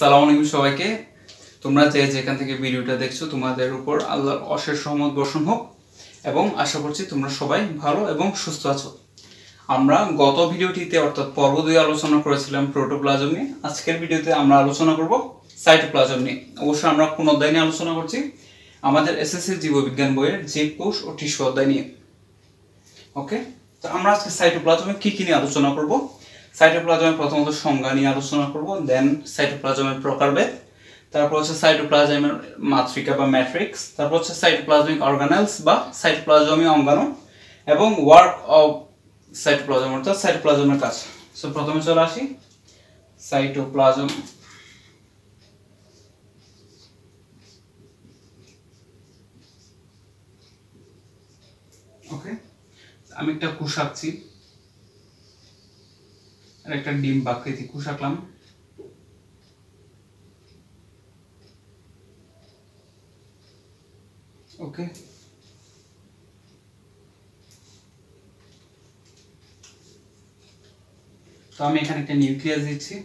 আসসালামু আলাইকুম সবাইকে। তোমরা যে যেখান থেকে ভিডিওটা দেখছো তোমাদের উপর আল্লাহর অশেষ রহমত বর্ষণ হোক এবং আশা করছি তোমরা সবাই ভালো এবং সুস্থ আছো। আমরা গত ভিডিওটিতে অর্থাৎ পর্ব 2 আলোচনা করেছিলাম প্রোটোপ্লাজম নিয়ে। আজকের ভিডিওতে আমরা আলোচনা করব সাইটোপ্লাজম নিয়ে। অবশ্যই আমরা কোন অধ্যায় নিয়ে আলোচনা করছি? আমাদের এসএসসি জীববিজ্ঞান বইয়ের জীব কোষ ও টিস্যু অধ্যায় নিয়ে। ওকে, তো আমরা আজকে সাইটোপ্লাজমে কি নিয়ে আলোচনা করব? সাইটোপ্লাজমের প্রথমত সংজ্ঞা নিয়ে আলোচনা করব, দেন সাইটোপ্লাজমের প্রকারভেদ, তারপর হচ্ছে সাইটোপ্লাজমের মাতৃকা বা ম্যাট্রিক্স, তারপর হচ্ছে সাইটোপ্লাজমিক অর্গানেলস বা সাইটোপ্লাজমীয় অঙ্গাণু এবং ওয়ার্ক অফ সাইটোপ্লাজম অর্থাৎ সাইটোপ্লাজমের কাজ। সো প্রথমে চলে আসি সাইটোপ্লাজম। ওকে, আমি একটা কোষ আঁকছি, আর একটা ডিম আকৃতি কোষ আঁকলাম। ওকে, তো আমি এখানে একটা নিউক্লিয়াস দিচ্ছি,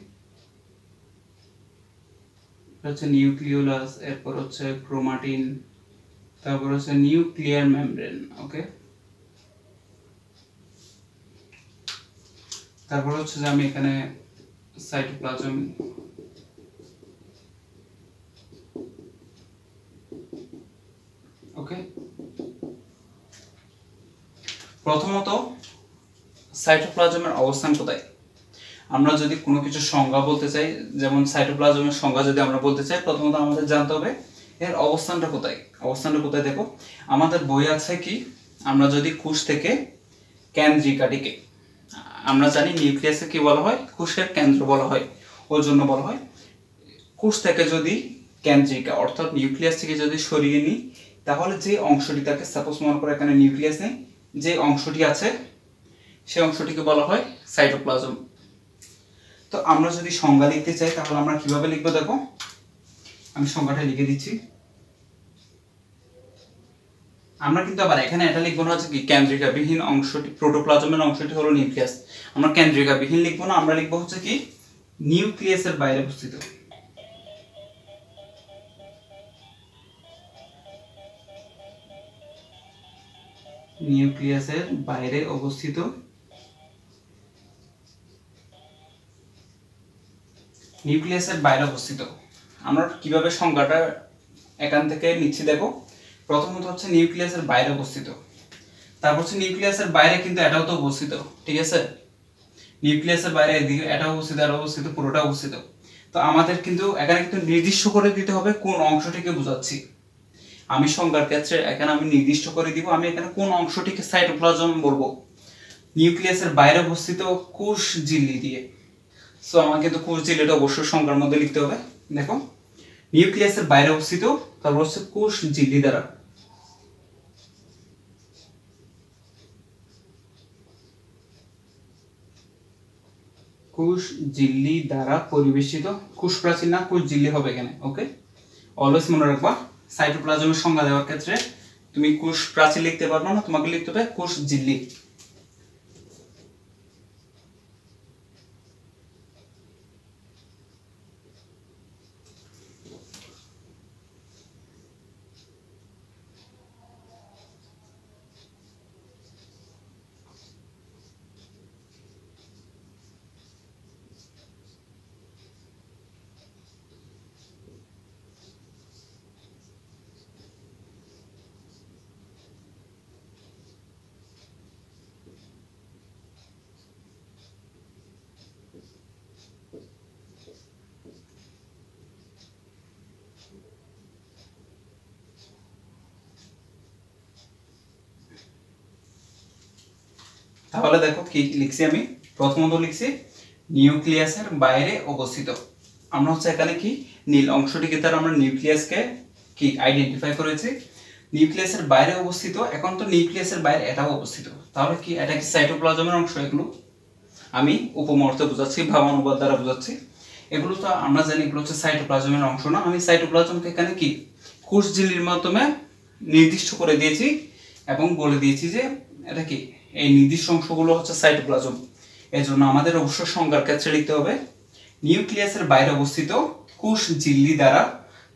হচ্ছে নিউক্লিওলাস, এরপর হচ্ছে ক্রোমাটিন, তারপর হচ্ছে নিউক্লিয়ার মেমব্রেন। ওকে, তারপর হচ্ছে যে আমি এখানে সাইটোপ্লাজম ওকে, প্রথমত সাইটোপ্লাজমের অবস্থান কোথায়? আমরা যদি কোনো কিছু সংজ্ঞা বলতে চাই, যেমন সাইটোপ্লাজমের সংজ্ঞা যদি আমরা বলতে চাই, প্রথমত আমাদের জানতে হবে এর অবস্থানটা কোথায়। অবস্থানটা কোথায় দেখো, আমাদের বই আছে কি, আমরা যদি কোষ থেকে কেন্দ্রিকাটিকে, আমরা জানি নিউক্লিয়াসকে কি বলা হয়, কোষের কেন্দ্র বলা হয়, ওই জন্য বলা হয়। কোষ থেকে যদি কেন্দ্রিকা অর্থাৎ নিউক্লিয়াস থেকে যদি সরিয়ে নিই, তাহলে যে অংশটি থাকে, সাপোজ মনে করো এখানে নিউক্লিয়াস নেই, যে অংশটি আছে সেই অংশটিকে বলা হয় সাইটোপ্লাজম। তো আমরা যদি সংজ্ঞা লিখতে চাই তাহলে আমরা কিভাবে লিখবো দেখো, আমি সংজ্ঞাটা লিখে দিচ্ছি। আমরা কিন্তু আবার এখানে এটা লিখবো না যে কি কেন্দ্রিকা বিহীন অংশটি, প্রোটোপ্লাজমের অংশটি হলো নিউক্লিয়াস। আমরা কেন্দ্রিকা বিহীন লিখবো না, আমরা লিখবো হচ্ছে কি নিউক্লিয়াসের বাইরে অবস্থিত। নিউক্লিয়াসের বাইরে অবস্থিত নিউক্লিয়াসের বাইরে অবস্থিত। আমরা কিভাবে সংজ্ঞাটা এখান থেকে নিচ্ছি দেখো, প্রথমত হচ্ছে নিউক্লিয়াসের বাইরে অবস্থিত, তারপর হচ্ছে নিউক্লিয়াসের বাইরে কিন্তু এটাও তো অবস্থিত, ঠিক আছে? নিউক্লিয়াসের বাইরে এদিকে এটা অবস্থিত, এটা অবস্থিত, পুরোটা অবস্থিত। তো আমাদের কিন্তু এখানে কিন্তু নির্দিষ্ট করে দিতে হবে কোন অংশটিকে বোঝাচ্ছি। আমি সংজ্ঞার ক্ষেত্রে এখানে আমি নির্দিষ্ট করে দিব, আমি এখানে কোন অংশটিকে সাইটোপ্লাজম বলবো। নিউক্লিয়াসের বাইরে অবস্থিত কোষ ঝিল্লি দিয়ে। সো আমাকে তো কোষ ঝিল্লিটা অবশ্যই সংজ্ঞার মধ্যে লিখতে হবে। দেখো, নিউক্লিয়াসের বাইরে অবস্থিত, তারপর হচ্ছে কোষ ঝিল্লি দ্বারা, কোষ ঝিল্লি দ্বারা পরিবেষ্টিত। কোষ প্রাচীর না, কোষ ঝিল্লি হবে এখানে। ওকে, অলওয়েজ মনে রাখবা, সাইটোপ্লাজমের সংজ্ঞা দেওয়ার ক্ষেত্রে তুমি কোষ প্রাচীর লিখতে পারবে না, তোমাকে লিখতে হবে কোষ ঝিল্লি। তাহলে দেখো কি লিখছি আমি, প্রথমত লিখছি নিউক্লিয়াসের বাইরে অবস্থিত। আমরা হচ্ছে এখানে কি নীল অংশটিকে দ্বারা আমরা নিউক্লিয়াসকে কি আইডেন্টিফাই করেছি, নিউক্লিয়াসের বাইরে অবস্থিত। এখন তো নিউক্লিয়াসের বাইরে এটাও অবস্থিত, তাহলে কি এটা কি সাইটোপ্লাজমের অংশ? এগুলো আমি উপমর্থে বোঝাচ্ছি, ভাবানুবাদ দ্বারা বোঝাচ্ছি। এগুলো তো আমরা জানি এগুলো হচ্ছে সাইটোপ্লাজমের অংশ না। আমি সাইটোপ্লাজমকে এখানে কি কোষ ঝিল্লির মাধ্যমে নির্দিষ্ট করে দিয়েছি এবং বলে দিয়েছি যে এটা কি এই নির্দিষ্ট অংশগুলো হচ্ছে সাইটোপ্লাজম। এজন্য আমাদের অবশ্যই সংজ্ঞার ক্ষেত্রে লিখতে হবে নিউক্লিয়াসের বাইরে অবস্থিত কোষ ঝিল্লি দ্বারা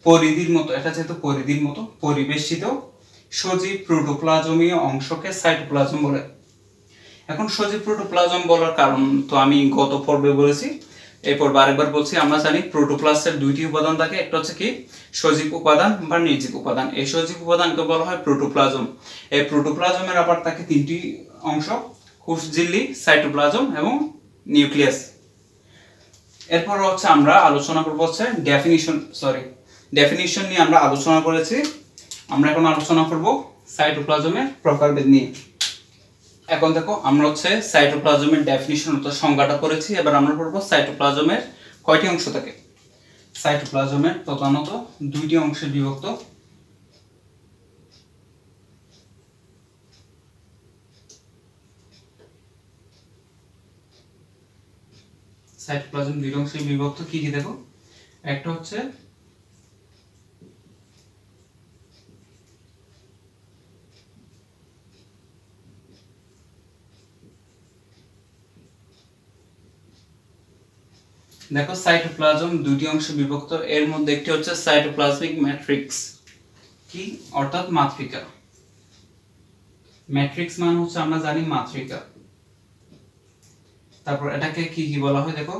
পরিধির মতো, এটা যেহেতু পরিধির মতো পরিবেষ্টিত সজীব প্রোটোপ্লাজমীয় অংশকে সাইটোপ্লাজম বলে। এখন সজীব প্রোটোপ্লাজম বলার কারণ তো আমি গত পর্বে বলেছি, এই পর্বে আরেকবার বলছি। আমরা জানি প্রোটোপ্লাস্টের দুইটি উপাদান থাকে, একটা হচ্ছে কি সজীব উপাদান বা নির্জীব উপাদান। এই সজীব উপাদানকে বলা হয় প্রোটোপ্লাজম। এই প্রোটোপ্লাজমের আবার থাকে তিনটি অংশ, কোষ ঝিল্লি, সাইটোপ্লাজম এবং নিউক্লিয়াস। এরপর হচ্ছে আমরা আলোচনা করব হচ্ছে ডেফিনিশন নিয়ে আমরা আলোচনা করেছি। আমরা এখন আলোচনা করব সাইটোপ্লাজমের প্রকারভেদ নিয়ে। এখন দেখো আমরা হচ্ছে সাইটোপ্লাজমের ডেফিনিশন অর্থাৎ সংজ্ঞাটা করেছি, এবার আমরা পড়ব সাইটোপ্লাজমের কয়টি অংশ থাকে। সাইটোপ্লাজমের প্রধানত দুইটি অংশে বিভক্ত। সাইটোপ্লাজম দুই অংশে বিভক্ত, কি কি দেখো, একটা হচ্ছে দেখো সাইটোপ্লাজম দুইটি অংশে বিভক্ত, এর মধ্যে একটি হচ্ছে সাইটোপ্লাজমিক ম্যাট্রিক্স, কি অর্থাৎ মাতৃকা। ম্যাট্রিক্স মানে হচ্ছে আমরা জানি মাতৃকা। তারপর এটাকে কি কি বলা হয় দেখো,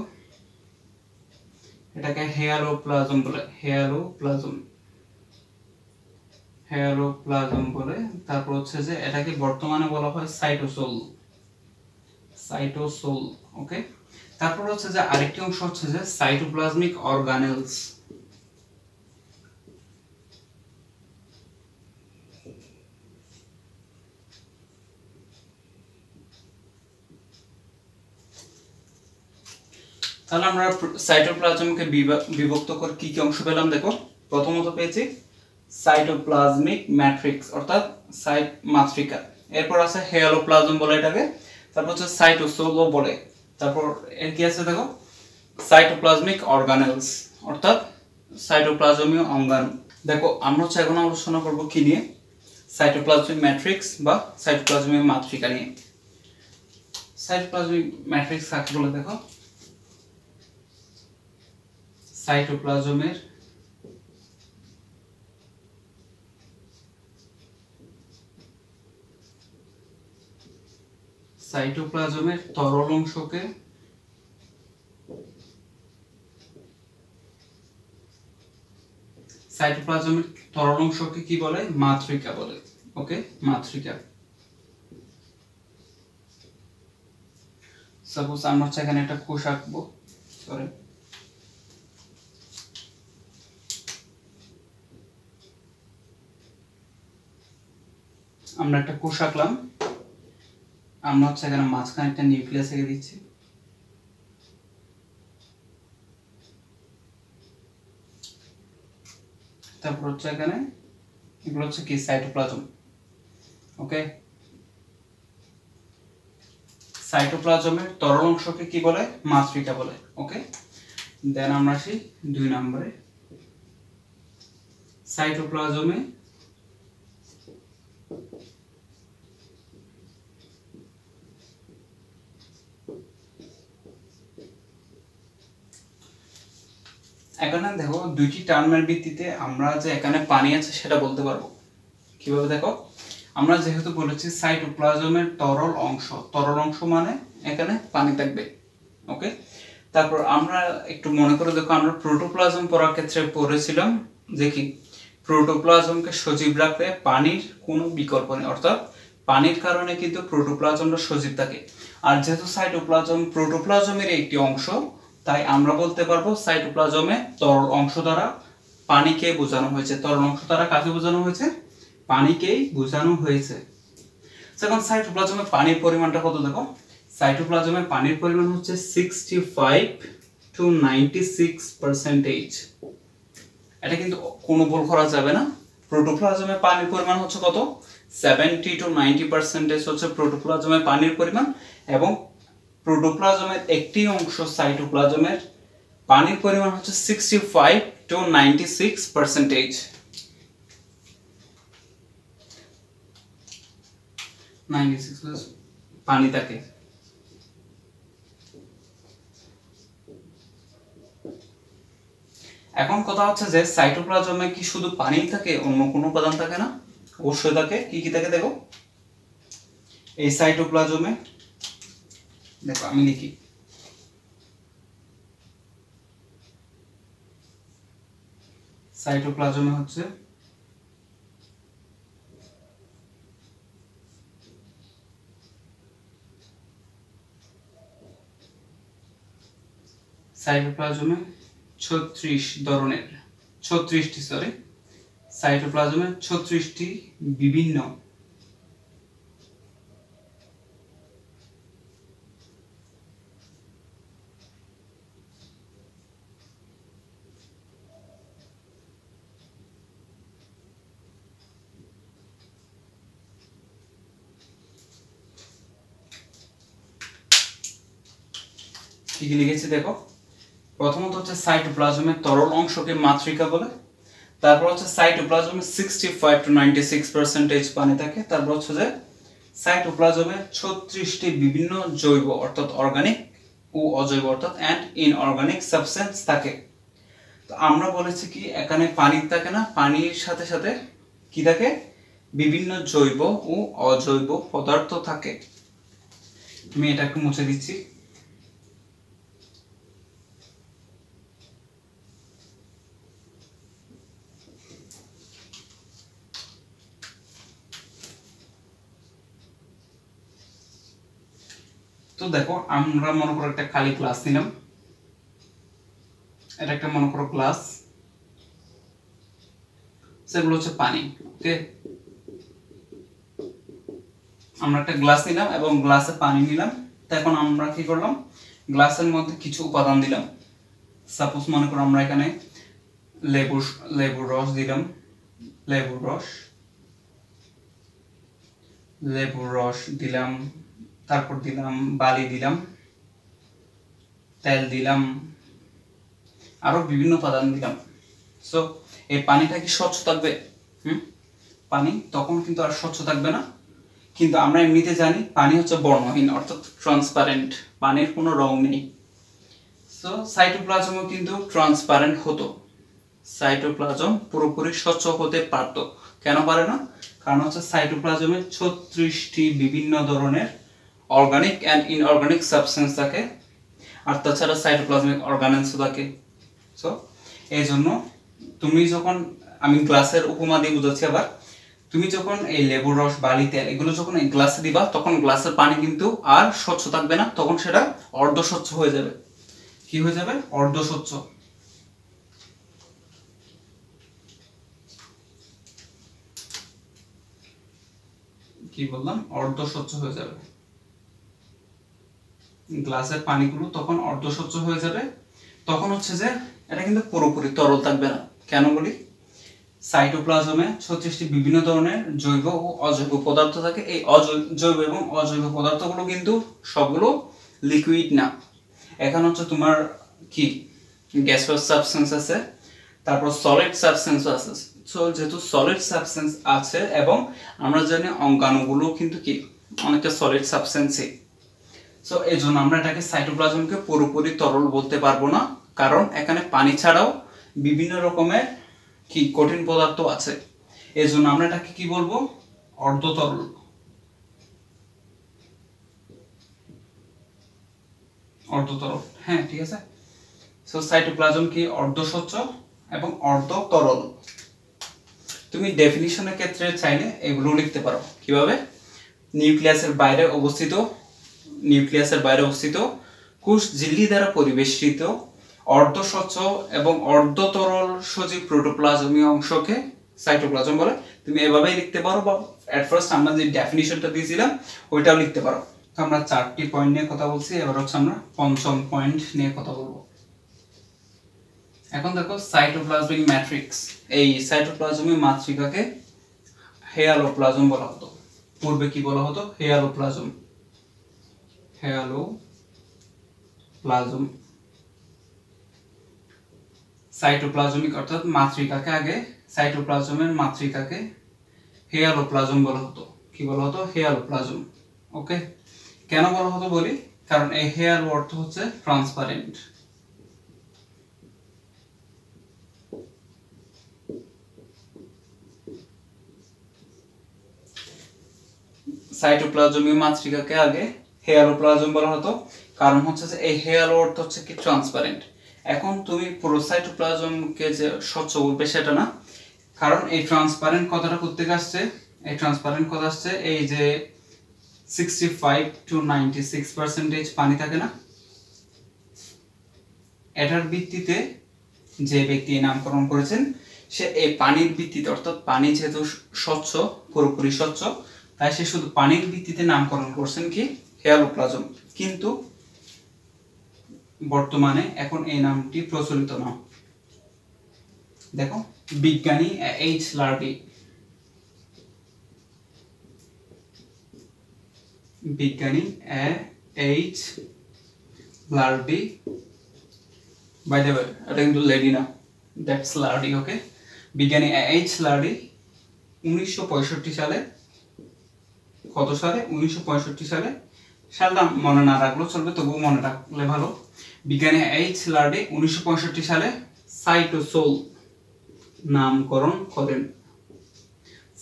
এটাকে হেয়ালোপ্লাজম বলে, হেয়ালোপ্লাজম বলে। তারপর হচ্ছে যে এটাকে বর্তমানে বলা হয় সাইটোসোল। ওকে। তারপর হচ্ছে যে আরেকটি অংশ হচ্ছে যে সাইটোপ্লাজমিক অর্গানেলস। তাহলে আমরা সাইটোপ্লাজমকে বিভক্ত করে কি কি অংশ পেলাম দেখো। প্রথমত পেয়েছি সাইটোপ্লাজমিক ম্যাট্রিক্স অর্থাৎ মাতৃকা। এরপর আছে হেয়ালোপ্লাজম বলে এটাকে। তারপর হচ্ছে সাইটোসোলও বলে। তারপর এর কি আছে দেখো, সাইটোপ্লাজমিক অর্গানেলস অর্থাৎ সাইটোপ্লাজমীয় অঙ্গাণু। দেখো আমরা হচ্ছে এখন আলোচনা করব কি নিয়ে, সাইটোপ্লাজমিক ম্যাট্রিক্স বা সাইটোপ্লাজমীয় মাতৃকা নিয়ে। সাইটোপ্লাজমিক ম্যাট্রিক্স কাকে বলে দেখো, সাইটোপ্লাজমের তরল অংশকে কি বলে, মাতৃকা বলে। ওকে, মাতৃকা। সাপোজ আমরা হচ্ছে এখানে একটা কোষ আঁকবো, সরি আমরা একটা কোষ আঁকলাম, আমরা হচ্ছে এখানে মাঝখানে একটা নিউক্লিয়াস এঁকে দিচ্ছি। তারপর হচ্ছে এখানে এগুলো হচ্ছে কি সাইটোপ্লাজম। ওকে, সাইটোপ্লাজমের তরল অংশকে কি বলে, মাতৃকা বলে। ওকে, দেন আমরা আসি 2 নম্বরে। সাইটোপ্লাজমে এখানে দেখো দুইটি টার্মের ভিত্তিতে আমরা যে এখানে পানি আছে সেটা বলতে পারবো। কিভাবে দেখো, আমরা যেহেতু বলেছি সাইটোপ্লাজমের তরল অংশ মানে এখানে পানি থাকবে। ওকে, তারপর আমরা একটু মনে করে দেখো, আমরা প্রোটোপ্লাজম পড়ার ক্ষেত্রে পড়েছিলাম যে কি প্রোটোপ্লাজমকে সজীব রাখতে পানির কোনো বিকল্প নেই, অর্থাৎ পানির কারণে কিন্তু প্রোটোপ্লাজমটা সজীব থাকে। আর যেহেতু সাইটোপ্লাজম প্রোটোপ্লাজমের একটি অংশ, তাই আমরা বলতে পারবো সাইটোপ্লাজমে তরল অংশ দ্বারা পানিকে বোঝানো হয়েছে। তরল অংশ দ্বারা কাকে বোঝানো হয়েছে, পানিকেই বোঝানো হয়েছে। এখন সাইটোপ্লাজমে পানির পরিমাণটা কত দেখো, সাইটোপ্লাজমে পানির পরিমাণ হচ্ছে 65 to 96%। এটা কিন্তু কোনো ভুল করা যাবে না। প্রোটোপ্লাজমে পানির পরিমাণ হচ্ছে কত, 70 to 90% হচ্ছে প্রোটোপ্লাজমে পানির পরিমাণ, এবং প্রোটোপ্লাজমের একটি অংশ সাইটোপ্লাজমের পানির পরিমাণ হচ্ছে 65 to 96%। 96 পানি থাকে। এখন কথা হচ্ছে যে সাইটোপ্লাজমে কি শুধু পানিই থাকে, অন্য কোনো উপাদান থাকে না? অবশ্যই থাকে। কি কি থাকে দেখো, এই সাইটোপ্লাজমে দেখো আমি লিখি, সাইটোপ্লাজমে হচ্ছে সাইটোপ্লাজমে 36টি বিভিন্ন কি কি লিখেছি দেখো। প্রথমত হচ্ছে সাইটোপ্লাজমের তরল অংশকে মাতৃকা বলে, তারপর হচ্ছে সাইটোপ্লাজমে 65 to 96% পানি থাকে, তারপর হচ্ছে যে সাইটোপ্লাজমে 36টি বিভিন্ন জৈব অর্থাৎ অর্গানিক ও অজৈব অর্থাৎ অ্যান্ড ইনঅর্গানিক সাবস্টেন্স থাকে। তো আমরা বলেছি কি এখানে পানি থাকে না, পানির সাথে সাথে কি থাকে, বিভিন্ন জৈব ও অজৈব পদার্থ থাকে। আমি এটা একটু মুছে দিচ্ছি। তো দেখো আমরা মনে করো একটা খালি গ্লাস নিলাম, এটা একটা মনে করো গ্লাস, সেগুলো হচ্ছে পানি। ওকে, আমরা একটা গ্লাস নিলাম এবং গ্লাসে পানি নিলাম। তো এখন আমরা কি করলাম, গ্লাসের মধ্যে কিছু উপাদান দিলাম। সাপোজ মনে করো আমরা এখানে লেবুর রস দিলাম, লেবুর রস দিলাম, তারপর দিলাম বালি দিলাম, তেল দিলাম, আরো বিভিন্ন উপাদান দিলাম। সো এই পানিটা কি স্বচ্ছ থাকবে? পানি তখন কিন্তু আর স্বচ্ছ থাকবে না। কিন্তু আমরা এমনিতে জানি পানি হচ্ছে বর্ণহীন অর্থাৎ ট্রান্সপারেন্ট, পানির কোনো রং নেই। সো সাইটোপ্লাজমও কিন্তু ট্রান্সপারেন্ট হতো, সাইটোপ্লাজম পুরোপুরি স্বচ্ছ হতে পারত। কেন পারে না? কারণ হচ্ছে সাইটোপ্লাজমে 36টি বিভিন্ন ধরনের অর্গানিক অ্যান্ড ইনঅর্গানিক সাবস্টেন্স থাকে, আর তাছাড়া সাইটোপ্লাজমিক অর্গানেলসও থাকে। সো এই জন্য তুমি যখন, আমি গ্লাসের উপমা দিয়ে বুঝাচ্ছি আবার, তুমি যখন এই লেবুর রস, বালি, তেল এগুলো যখন এই গ্লাসে দিবা তখন গ্লাসের পানি কিন্তু আর স্বচ্ছ থাকবে না, তখন সেটা অর্ধস্বচ্ছ হয়ে যাবে। কি হয়ে যাবে? অর্ধস্বচ্ছ। কি বললাম? অর্ধস্বচ্ছ হয়ে যাবে। গ্লাসের পানিগুলো তখন অর্ধস্বচ্ছ হয়ে যাবে। তখন হচ্ছে যে এটা কিন্তু পুরোপুরি তরল থাকবে না। কেন বলি? সাইটোপ্লাজমে 36টি বিভিন্ন ধরনের জৈব ও অজৈব পদার্থ থাকে। এই জৈব এবং অজৈব পদার্থগুলো কিন্তু সবগুলো লিকুইড না। এখন হচ্ছে তোমার কি গ্যাসিয়াস সাবস্টেন্স আছে, তারপর সলিড সাবস্টেন্স আছে। সো যেহেতু সলিড সাবস্টেন্স আছে এবং আমরা জানি অঙ্গাণুগুলো কিন্তু কি অনেকটা সলিড সাবস্টেন্সই। সো এই জন্য আমরা এটাকে সাইটোপ্লাজমকে পুরোপুরি তরল বলতে পারবো না, কারণ এখানে পানি ছাড়াও বিভিন্ন রকমের কি কঠিন পদার্থ আছে। এই জন্য আমরা এটাকে কি বলবো? অর্ধতরল। অর্ধতরল, হ্যাঁ ঠিক আছে। সো সাইটোপ্লাজম কি অর্ধস্বচ্ছ এবং অর্ধতরল। তুমি ডেফিনিশনের ক্ষেত্রে চাইলে এগুলো লিখতে পারো। কিভাবে? নিউক্লিয়াসের বাইরে অবস্থিত কোষ ঝিল্লি দ্বারা পরিবেষ্টিত অর্ধস্বচ্ছ এবং অর্ধতরল সজীব প্রোটোপ্লাজমীয় অংশকে সাইটোপ্লাজম বলে। তুমি এভাবেই লিখতে পারো, বা এট ফার্স্ট আমরা যে ডেফিনিশনটা দিয়েছিলাম ওইটাও লিখতে পারো। আমরা 4টি পয়েন্ট নিয়ে কথা বলছি, এবার হচ্ছে আমরা পঞ্চম পয়েন্ট নিয়ে কথা বলবো। এখন দেখো সাইটোপ্লাজমিক ম্যাট্রিক্স, এই সাইটোপ্লাজমিক মাতৃকাকে হেয়ালোপ্লাজম বলা হতো। পূর্বে কি বলা হতো? হেয়ালোপ্লাজম। সাইটোপ্লাজমিক অর্থাৎ মাতৃকাকে, আগে সাইটোপ্লাজমের মাতৃকাকে হেয়ালোপ্লাজম বলা হতো। কি বলা হতো? হেয়ালোপ্লাজম। ওকে, কেন বলা হতো বলি, কারণ এই হেয়ালো অর্থ হচ্ছে ট্রান্সপারেন্ট। সাইটোপ্লাজমীয় মাতৃকাকে আগে হেয়ালোপ্লাজম বলা হতো, কারণ হচ্ছে যে এই হেয়ালো অর্থ হচ্ছে কি ট্রান্সপারেন্ট। এখন তুমি পুরো সাইটোপ্লাজমকে যে স্বচ্ছ বলবে সেটা না, কারণ এই ট্রান্সপারেন্ট কথাটা কোত্থেকে আসছে? এই ট্রান্সপারেন্ট কথা আসছে এই যে 65 to 96% পানি থাকে না, এটার ভিত্তিতে যে ব্যক্তি নামকরণ করেছেন সে এই পানির ভিত্তিতে, অর্থাৎ পানি যেহেতু স্বচ্ছ, পুরোপুরি স্বচ্ছ, তাই সে শুধু পানির ভিত্তিতে নামকরণ করছেন কি হেয়ালোপ্লাজম। কিন্তু বর্তমানে এখন এই নামটি প্রচলিত না। দেখো বিজ্ঞানী এইচ লার্ডি, বিজ্ঞানী এইচ লার্ডি, বাই দ্য ওয়ে এটা কিন্তু লেডি না, দ্যাটস লার্ডি, ওকে। বিজ্ঞানী এইচ লার্ডি 1965 সালে, কত সালে? 1965 সালে, সালটা মনে না রাখলেও চলবে, তবুও মনে রাখলে ভালো। বিজ্ঞানী এইচ লার্ডি 1965 সালে সাইটোসোল নামকরণ করেন।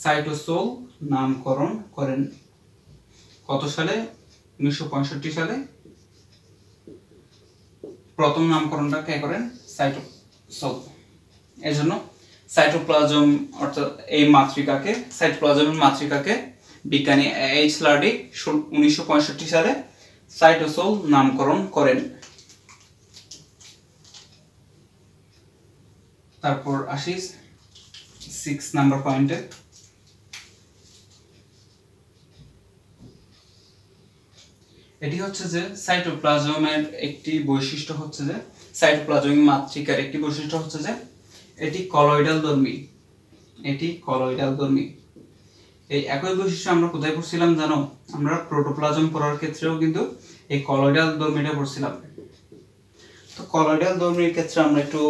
সাইটোসোল নামকরণ করেন কত সালে? 1965 সালে প্রথম নামকরণটা কে করেন? সাইটোসোল। এজন্য সাইটোপ্লাজম অর্থাৎ এই মাতৃকাকে, সাইটোপ্লাজমের মাতৃকাকে বিজ্ঞানী এইচ লার্ডি 1965 সালে সাইটোসোল নামকরণ করেন। তারপর আসি 6 নাম্বার পয়েন্টে। এটি হচ্ছে যে সাইটোপ্লাজমের একটি বৈশিষ্ট্য হচ্ছে যে, সাইটোপ্লাজমিক মাতৃকার একটি বৈশিষ্ট্য হচ্ছে যে এটি কলয়েডাল ধর্মী। এটি কলয়েডাল ধর্মী। এই একই বৈশিষ্ট্য আমরা কোথায় পড়ছিলাম জানো? আমরা প্রোটোপ্লাজম পড়ার ক্ষেত্রেও কিন্তু এই কলয়েডাল ধর্মীটা পড়ছিলাম। তো কলয়েডাল ধর্মীর ক্ষেত্রে আমরা একটু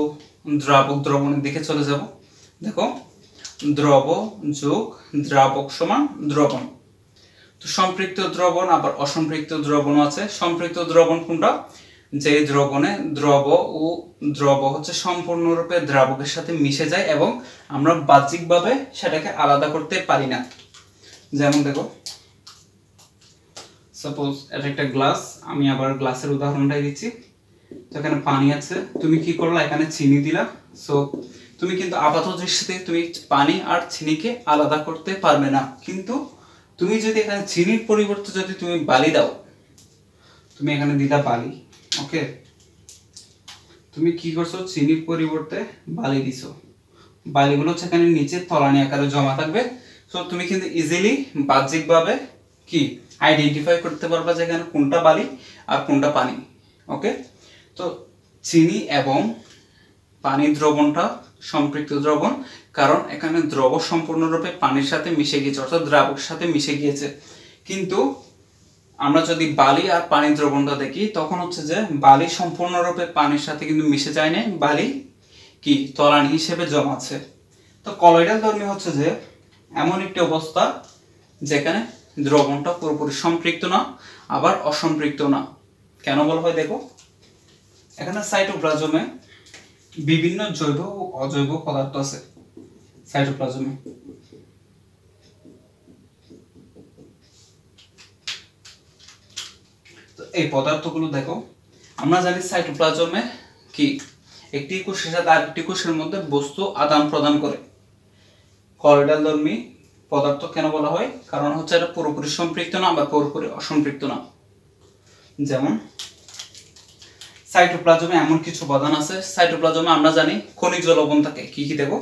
দ্রাবক দ্রবণের দিকে চলে যাব। দেখো দ্রব যোগ দ্রাবক সমান দ্রবণ। তো সম্পৃক্ত দ্রবণ আবার অসম্পৃক্ত দ্রবণও আছে। সম্পৃক্ত দ্রবণ কোনটা? যে দ্রবণে দ্রব ও দ্রব হচ্ছে সম্পূর্ণরূপে দ্রাবকের সাথে মিশে যায় এবং আমরা বাহ্যিকভাবে সেটাকে আলাদা করতে পারি না। যেমন দেখো সাপোজ এটা একটা গ্লাস, আমি আবার গ্লাসের উদাহরণটাই দিচ্ছি। তো এখানে পানি আছে, তুমি কি করলা? এখানে চিনি দিলা। সো তুমি কিন্তু আপাত দৃষ্টিতে তুমি পানি আর চিনিকে আলাদা করতে পারবে না। কিন্তু তুমি যদি এখানে চিনির পরিবর্তে যদি তুমি বালি দাও, তুমি এখানে দিলা বালি, ওকে, তুমি কি করছো? চিনির পরিবর্তে বালি দিছো। বালিগুলো হচ্ছে এখানে নিচে তলানি আকারে জমা থাকবে। সো তুমি কিন্তু ইজিলি বাহ্যিকভাবে কি আইডেন্টিফাই করতে পারবা যে এখানে কোনটা বালি আর কোনটা পানি, ওকে। তো চিনি এবং পানি দ্রবণটা সম্পৃক্ত দ্রবণ, কারণ এখানে দ্রব সম্পূর্ণরূপে পানির সাথে মিশে গিয়েছে, অর্থাৎ দ্রাবকের সাথে মিশে গিয়েছে। কিন্তু আমরা যদি বালি আর পানি দ্রবণটা দেখি, তখন হচ্ছে যে বালি সম্পূর্ণরূপে পানির সাথে কিন্তু মিশে যায় না, বালি কি তলানি হিসেবে জমাচ্ছে। তো কলয়েডাল ধর্মী হচ্ছে যে এমন একটি অবস্থা যেখানে দ্রবণটা পুরোপুরি সম্পৃক্ত না, আবার অসম্পৃক্ত না। কেন বলা হয়? দেখো এখানে সাইটোপ্লাজমে বিভিন্ন জৈব ও অজৈব পদার্থ আছে। সাইটোপ্লাজমে তো এই পদার্থগুলো দেখো, আমরা জানি সাইটোপ্লাজমে কি একটি কোষের সাথে আরেকটি কোষের মধ্যে বস্তু আদান প্রদান করে। কলয়েডাল ধর্মী পদার্থ কেন বলা হয়? কারণ হচ্ছে এটা পুরোপুরি সম্পৃক্ত না, আবার পুরোপুরি অসম্পৃক্ত না। যেমন সাইটোপ্লাজমে এমন কিছু উপাদান আছে, সাইটোপ্লাজমে আমরা জানি খনিজ লবণ থাকে। কি কি দেখো?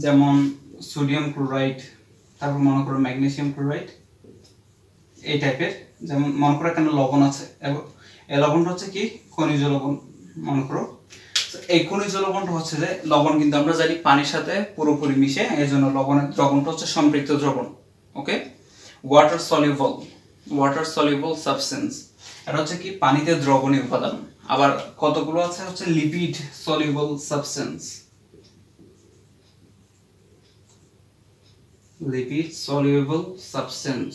যেমন সোডিয়াম ক্লোরাইড, তারপর মনে করো ম্যাগনেসিয়াম ক্লোরাইড, এই টাইপের। যেমন মনে করো এখানে লবণ আছে, এবং এই লবণটা হচ্ছে কি খনিজ লবণ মনে করো। এই খনিজ লবণটা হচ্ছে যে লবণ কিন্তু আমরা জানি পানির সাথে পুরোপুরি মিশে, এই জন্য লবণের দ্রবণটা হচ্ছে সম্পৃক্ত দ্রবণ, ওকে। ওয়াটার সলিউবল সাবস্টেন্স, এটা হচ্ছে কি পানিতে দ্রবণীয় উপাদান। আবার কতগুলো আছে হচ্ছে lipid soluble substance, lipid soluble substance.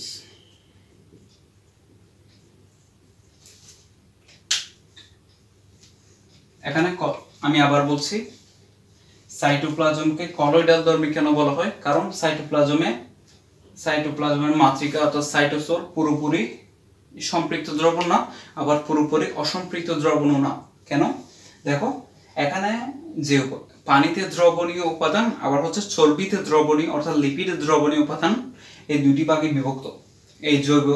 এখানে আমি আবার বলছি, সাইটোপ্লাজমকে কলয়েডাল ধর্মী কেন বলা হয়? কারণ সাইটোপ্লাজমে সাইটোপ্লাজমের মাতৃকা অর্থাৎ সাইটোসোল পুরোপুরি সম্পৃক্ত দ্রবণ না, আবার পুরোপুরি অসম্পৃক্ত দ্রবণও না। কেন? দেখো এখানে যে পানিতে দ্রবণীয় উপাদান আবার হচ্ছে চর্বিতে দ্রবণীয় অর্থাৎ লিপিডে দ্রবণীয় উপাদান, এই দুটি ভাগে বিভক্ত। এই জৈব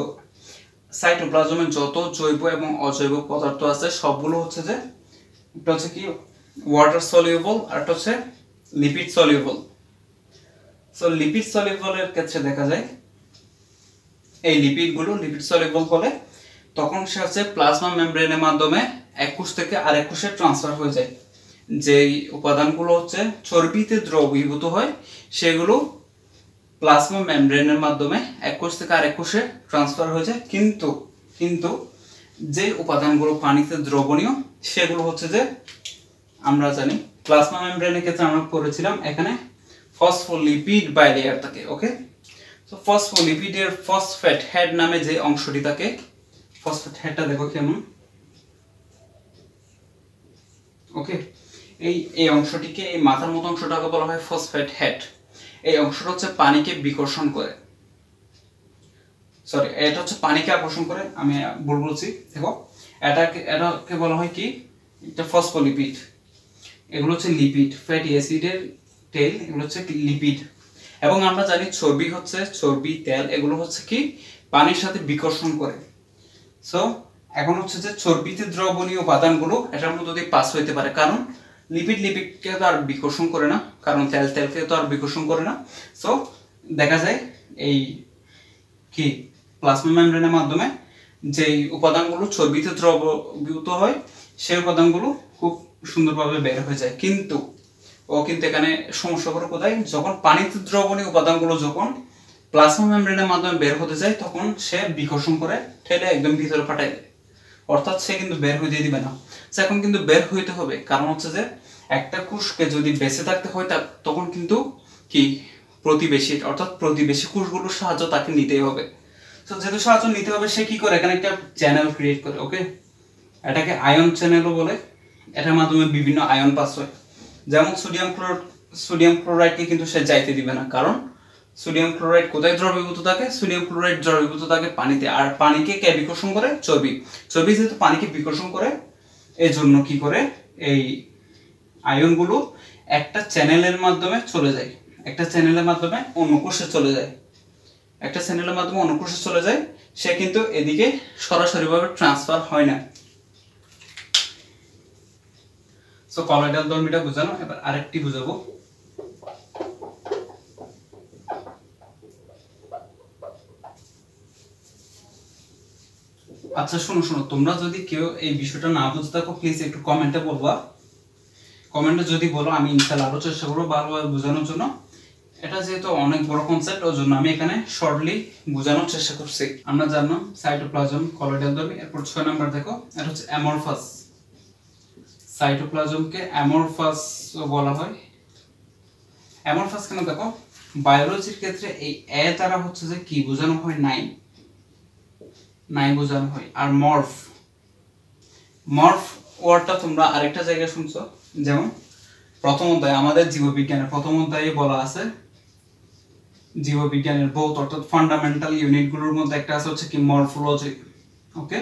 সাইটোপ্লাজমের যত জৈব এবং অজৈব পদার্থ আছে সবগুলো হচ্ছে যে একটা হচ্ছে কি ওয়াটার সলিউবল আর একটা হচ্ছে লিপিড সলিউবল। সো লিপিড সলিউবলের ক্ষেত্রে দেখা যায় এই লিপিডগুলো লিপিড সলিউবল হলে তখন সে হচ্ছে প্লাজমা মেমব্রেনের মাধ্যমে এক কোষ থেকে আরেক কোষে ট্রান্সফার হয়ে যায়। যেই উপাদানগুলো হচ্ছে চর্বিতে দ্রবীভূত হয় সেগুলো প্লাজমা মেমব্রেনের মাধ্যমে এক কোষ থেকে আরেক কোষে ট্রান্সফার হয়ে যায়। কিন্তু যে উপাদানগুলো পানিতে দ্রবণীয় সেগুলো হচ্ছে যে আমরা জানি প্লাজমা মেমব্রেনের ক্ষেত্রে আমরা পড়েছিলাম এখানে ফসফোলিপিড বাইলেয়ার থাকে। ওকে, তো ফসফোলিপিডের ফসফেট হেড নামে যে অংশটি থাকে, ফসফেট হেডটা দেখো কেমন। ওকে, এই অংশটিকে এই মাথার মতো অংশটাকে বলা হয় ফসফেট হেড। এই অংশটা হচ্ছে পানিকে বিকর্ষণ করে, সরি এটা হচ্ছে পানিকে আকর্ষণ করে, আমি ভুল বলছি। দেখো এটাকে বলা হয় কি, এটা ফসফোলিপিড। এগুলো হচ্ছে লিপিড, ফ্যাটি অ্যাসিডের তেল, এগুলো হচ্ছে লিপিড। এবং আমরা জানি চর্বি তেল এগুলো হচ্ছে কি পানির সাথে বিকর্ষণ করে। সো এখন হচ্ছে যে চর্বিতে দ্রবণীয় উপাদানগুলো এটার মধ্যে দিয়ে পাস হইতে পারে, কারণ লিপিডকে তো আর বিকর্ষণ করে না, কারণ তেলকে তো আর বিকর্ষণ করে না। সো দেখা যায় এই কি প্লাজমা মেমব্রেনের মাধ্যমে যেই উপাদানগুলো চর্বিতে দ্রবীভূত হয় সেই উপাদানগুলো খুব সুন্দরভাবে বের হয়ে যায়। কিন্তু এখানে সমস্যা করে কোথায়, যখন পানিতে দ্রবণীয় উপাদানগুলো যখন প্লাজমা মেমব্রেনের মাধ্যমে বের হতে যায় তখন সে বিকর্ষণ করে ঠেলে একদম ভিতরে পাঠায় দেয়, অর্থাৎ সে কিন্তু বের হইতে দিবে না। এখন কিন্তু বের হইতে হবে, কারণ হচ্ছে যে একটা কোষকে যদি বেঁচে থাকতে হয় তখন কিন্তু কি প্রতিবেশী অর্থাৎ প্রতিবেশী কোষগুলোর সাহায্য তাকে নিতেই হবে। তো যেহেতু সাহায্য নিতে হবে সে কি করে, এখানে একটা চ্যানেল ক্রিয়েট করে। ওকে, এটাকে আয়ন চ্যানেলও বলে। এটার মাধ্যমে বিভিন্ন আয়ন পাস হয়। যেমন সোডিয়াম ক্লোরাইডকে কিন্তু সে যাইতে দিবে না, কারণ সোডিয়াম ক্লোরাইড কোথায় দ্রবীভূত থাকে, সোডিয়াম ক্লোরাইড দ্রবীভূত থাকে পানিতে। আর পানিকে কে বিকর্ষণ করে, চর্বি যেহেতু পানিকে বিকর্ষণ করে এই জন্য কি করে এই আয়নগুলো একটা চ্যানেলের মাধ্যমে চলে যায়, অন্য কোষে চলে যায়, সে কিন্তু এদিকে সরাসরিভাবে ট্রান্সফার হয় না। সো কলয়েডাল ধর্মীটা বুঝানো, এবার আরেকটি বুঝাবো। আচ্ছা শোনো, তোমরা যদি কেউ এই বিষয়টা না বুঝতে থাকো প্লিজ একটু কমেন্টে বলবা। কমেন্টে যদি বলো আমি ইনশাআল্লাহ আরো চেষ্টা করবো ভালোভাবে বোঝানোর জন্য। এটা যেহেতু অনেক বড় কনসেপ্ট ওর জন্য আমি এখানে শর্টলি বোঝানোর চেষ্টা করছি। আমরা জানলাম সাইটোপ্লাজম, কলয়েডাল ধর্মী। এরপর 6 নাম্বার দেখো, এটা হচ্ছে অ্যামরফাস। সাইটোপ্লাজমকে অ্যামরফাস বলা হয়। অ্যামরফাস কেন, দেখো বায়োলজির ক্ষেত্রে এই এ দ্বারা হচ্ছে যে কি বোঝানো হয়, নাই বোঝানো হয়। আর মর্ফ ওয়ার্ডটা তোমরা আরেকটা জায়গায় শুনছো, যেমন প্রথম অধ্যায়ে আমাদের জীববিজ্ঞানের প্রথম অধ্যায়ে বলা আছে জীববিজ্ঞানের বহুত অর্থাৎ ফান্ডামেন্টাল ইউনিটগুলোর মধ্যে একটা আছে হচ্ছে কি মরফোলজি। ওকে,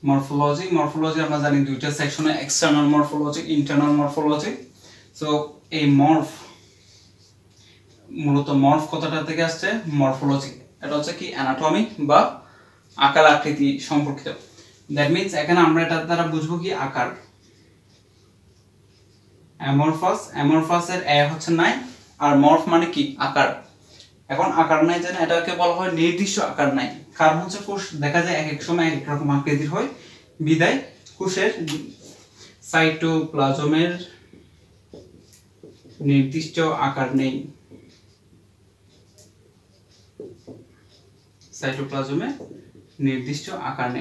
মরফোলজি আমরা জানি দুইটা সেকশনে, external morphology, internal morphology. So এই মূলত মর্ফ কথাটা থেকে আসছে মরফোলজি। এটা হচ্ছে কি অ্যানাটমি বা আকার আকৃতি সম্পর্কিত। দ্যাট মিন্স এখানে আমরা এটা দ্বারা বুঝবো কি আকার। অ্যামরফাসের এ হচ্ছে নাই, আর মর্ফ মানে কি আকার। এখন আকার নাই জানে এটাকে বলা হয় নির্দিষ্ট আকার নাই, কারণ হচ্ছে কোষ দেখা যায় এক এক সময় এক এক রকম আকৃতির হয়, বিদায় কোষের সাইটোপ্লাজমের নির্দিষ্ট আকার নেই।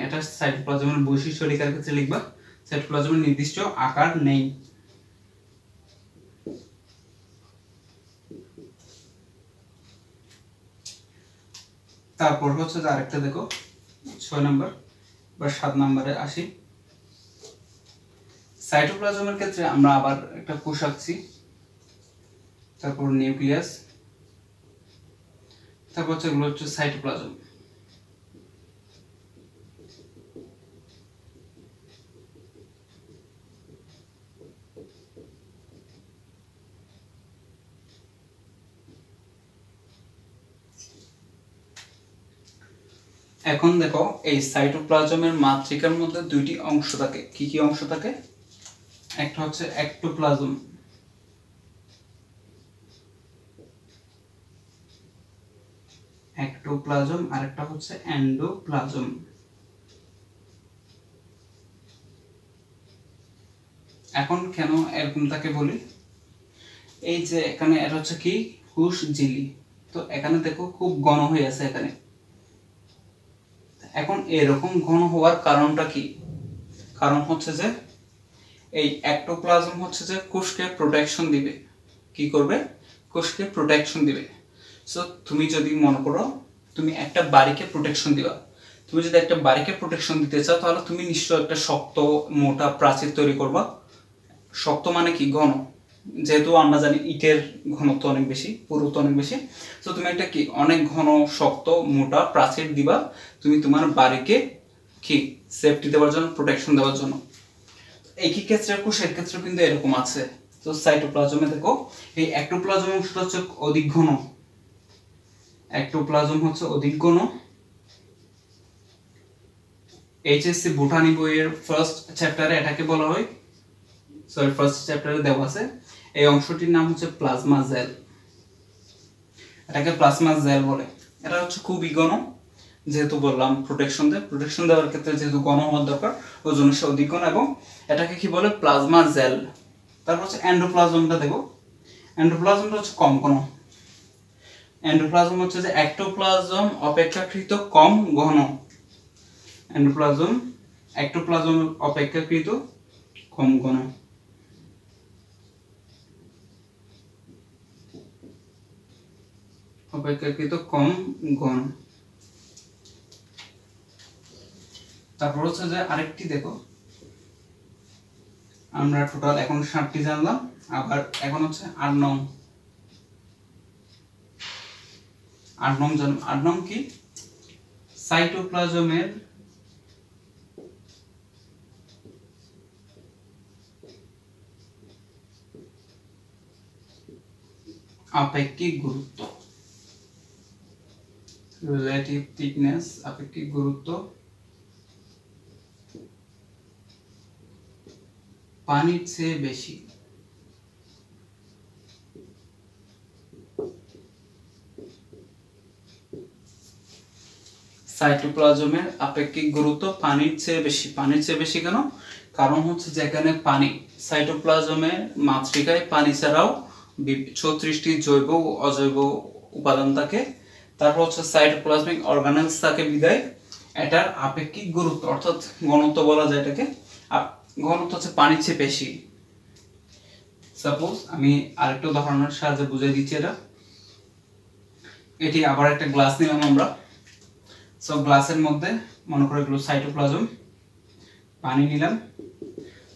এটা সাইটোপ্লাজমের বৈশিষ্ট্য লেখার ক্ষেত্রে লিখবা সাইটোপ্লাজমের নির্দিষ্ট আকার নেই। তারপর হচ্ছে যে আরেকটা দেখো 6 নাম্বার বা 7 নম্বরে আসি। সাইটোপ্লাজমের ক্ষেত্রে আমরা আবার একটা কোষ আঁকছি, তারপর নিউক্লিয়াস, তারপর হচ্ছে এগুলো হচ্ছে সাইটোপ্লাজম। এখন দেখো এই সাইটোপ্লাজমের মাতৃকার মধ্যে দুইটি অংশ থাকে। কি কি অংশ থাকে? একটা হচ্ছে একটোপ্লাজম, একটোপ্লাজম, আর একটা হচ্ছে এন্ডোপ্লাজম। এখন কেন এরকম তাকে বলি, এই যে এখানে এটা হচ্ছে কি কোষ ঝিল্লি, তো এখানে দেখো খুব ঘন হয়ে আছে এখানে। এখন এরকম ঘন হওয়ার কারণটা কি? কারণ হচ্ছে যে এই একটোপ্লাজম হচ্ছে যে কোষকে প্রোটেকশন দিবে। কি করবে? কোষকে প্রোটেকশন দিবে। সো তুমি যদি মনে করো তুমি একটা বাড়িকে প্রোটেকশন দিবা, তুমি যদি একটা বাড়িকে প্রোটেকশন দিতে চাও তাহলে তুমি নিশ্চয়ই একটা শক্ত মোটা প্রাচীর তৈরি করবা। শক্ত মানে কি? ঘন। যেহেতু আমরা জানি ইটের ঘনত্ব অনেক বেশি, পুরুত্ব অনেক বেশি, তো তুমি একটা কি অনেক ঘন শক্ত মোটা প্রাচীর দিবা তুমি তোমার বাড়িকে কি সেফটি দেওয়ার জন্য, প্রোটেকশন দেওয়ার জন্য। একই ক্ষেত্রে কোষের ক্ষেত্রে কিন্তু এরকম আছে। তো সাইটোপ্লাজমে দেখো এই একটোপ্লাজম অংশটা হচ্ছে অধিক ঘন, একটোপ্লাজম হচ্ছে অধিক ঘন। এইচএসসি বোটানি বইয়ের ফার্স্ট চ্যাপ্টারে এটাকে বলা হয়, সরি ফার্স্ট চ্যাপ্টারে দেওয়া আছে, এই অংশটির নাম হচ্ছে প্লাজমা জেল। এটাকে প্লাজমা জেল বলে। এটা হচ্ছে খুবই ঘন, যেহেতু বললাম প্রোটেকশন দেয়, প্রোটেকশন দেওয়ার ক্ষেত্রে যেহেতু ঘন হওয়ার দরকার ওই জন্য সে অধিক ঘন, এবং এটাকে কি বলে? Plasma gel. তারপর হচ্ছে এন্ডোপ্লাজমটা দেখো, এন্ডোপ্লাজমটা হচ্ছে কম ঘন। এন্ডোপ্লাজম হচ্ছে যে একটোপ্লাজম অপেক্ষাকৃত কম ঘন। এন্ডোপ্লাজম একটোপ্লাজম অপেক্ষাকৃত কম ঘন। অপেক্ষাকৃত কম ঘন। তারপর হচ্ছে যে আরেকটি দেখো, আমরা টোটাল এখন 7টি জানলাম, আবার এখন হচ্ছে 8 নং। 8 নং জানলাম। 8 নং কি? সাইটোপ্লাজমের আপেক্ষিক গুরুত্ব, রিলেটিভ থিকনেস, আপেক্ষিক গুরুত্ব পানির চেয়ে বেশি। সাইটোপ্লাজমের আপেক্ষিক গুরুত্ব পানির চেয়ে বেশি। পানির চেয়ে বেশি কেন? কারণ হচ্ছে যেখানে পানি, সাইটোপ্লাজমের মাতৃকায় পানি ছাড়াও 36টি জৈব ও অজৈব উপাদান থাকে। তারপর হচ্ছে সাইটোপ্লাজমিক অর্গানেলস থাকে বিদায় এটার আপেক্ষিক গুরুত্ব অর্থাৎ ঘনত্ব বলা যায় এটাকে, ঘনত্ব হচ্ছে পানির চেয়ে বেশি। সাপোজ আমি আরেকটা উদাহরণের সাহায্যে বুঝিয়ে দিচ্ছি। এটি আবার একটা গ্লাস নিলাম আমরা। সো গ্লাসের মধ্যে মনে করে এগুলো সাইটোপ্লাজম, পানি নিলাম।